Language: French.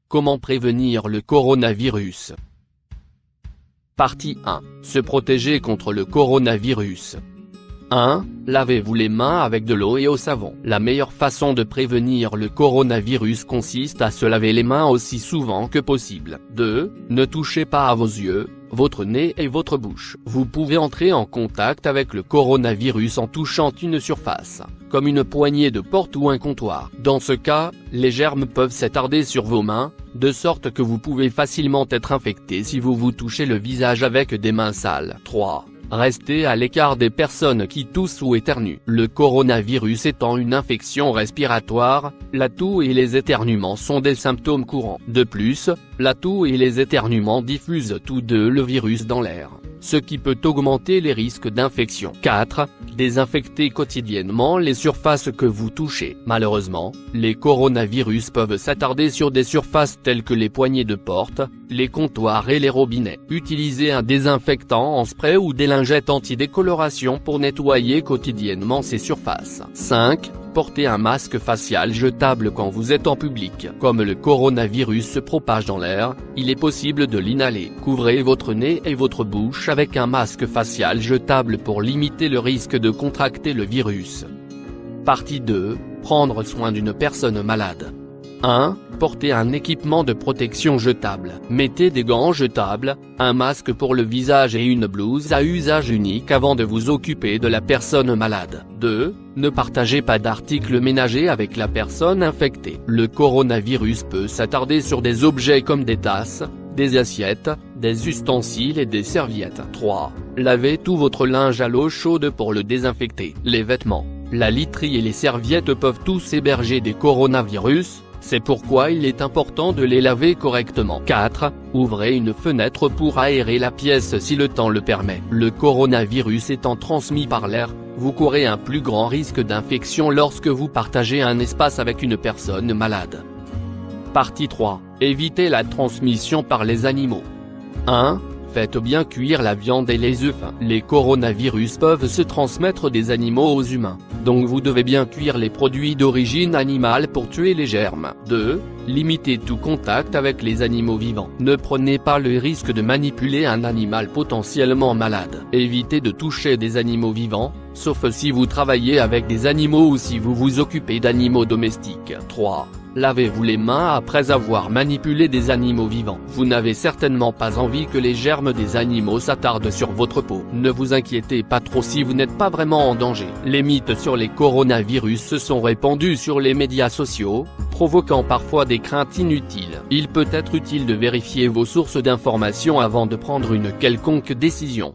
Comment prévenir le coronavirus? Partie 1. Se protéger contre le coronavirus. 1. Lavez-vous les mains avec de l'eau et au savon. La meilleure façon de prévenir le coronavirus consiste à se laver les mains aussi souvent que possible. 2. Ne touchez pas à vos yeux, votre nez et votre bouche. Vous pouvez entrer en contact avec le coronavirus en touchant une surface, comme une poignée de porte ou un comptoir. Dans ce cas, les germes peuvent s'attarder sur vos mains, de sorte que vous pouvez facilement être infecté si vous vous touchez le visage avec des mains sales. 3. Restez à l'écart des personnes qui toussent ou éternuent. Le coronavirus étant une infection respiratoire, la toux et les éternuements sont des symptômes courants. De plus, la toux et les éternuements diffusent tous deux le virus dans l'air, ce qui peut augmenter les risques d'infection. 4. Désinfectez quotidiennement les surfaces que vous touchez. Malheureusement, les coronavirus peuvent s'attarder sur des surfaces telles que les poignées de porte, les comptoirs et les robinets. Utilisez un désinfectant en spray ou des lingettes anti-décoloration pour nettoyer quotidiennement ces surfaces. 5. Portez un masque facial jetable quand vous êtes en public. Comme le coronavirus se propage dans l'air, il est possible de l'inhaler. Couvrez votre nez et votre bouche avec un masque facial jetable pour limiter le risque de contracter le virus. Partie 2. Prendre soin d'une personne malade. 1. Portez un équipement de protection jetable. Mettez des gants jetables, un masque pour le visage et une blouse à usage unique avant de vous occuper de la personne malade. 2. Ne partagez pas d'articles ménagers avec la personne infectée. Le coronavirus peut s'attarder sur des objets comme des tasses, des assiettes, des ustensiles et des serviettes. 3. Lavez tout votre linge à l'eau chaude pour le désinfecter. Les vêtements, la literie et les serviettes peuvent tous héberger des coronavirus. C'est pourquoi il est important de les laver correctement. 4. Ouvrez une fenêtre pour aérer la pièce si le temps le permet. Le coronavirus étant transmis par l'air, vous courez un plus grand risque d'infection lorsque vous partagez un espace avec une personne malade. Partie 3. Évitez la transmission par les animaux. 1. Faites bien cuire la viande et les œufs. Les coronavirus peuvent se transmettre des animaux aux humains, donc vous devez bien cuire les produits d'origine animale pour tuer les germes. 2. Limitez tout contact avec les animaux vivants. Ne prenez pas le risque de manipuler un animal potentiellement malade. Évitez de toucher des animaux vivants, sauf si vous travaillez avec des animaux ou si vous vous occupez d'animaux domestiques. 3. Lavez-vous les mains après avoir manipulé des animaux vivants. Vous n'avez certainement pas envie que les germes des animaux s'attardent sur votre peau. Ne vous inquiétez pas trop si vous n'êtes pas vraiment en danger. Les mythes sur les coronavirus se sont répandus sur les médias sociaux, provoquant parfois des craintes inutiles. Il peut être utile de vérifier vos sources d'informations avant de prendre une quelconque décision.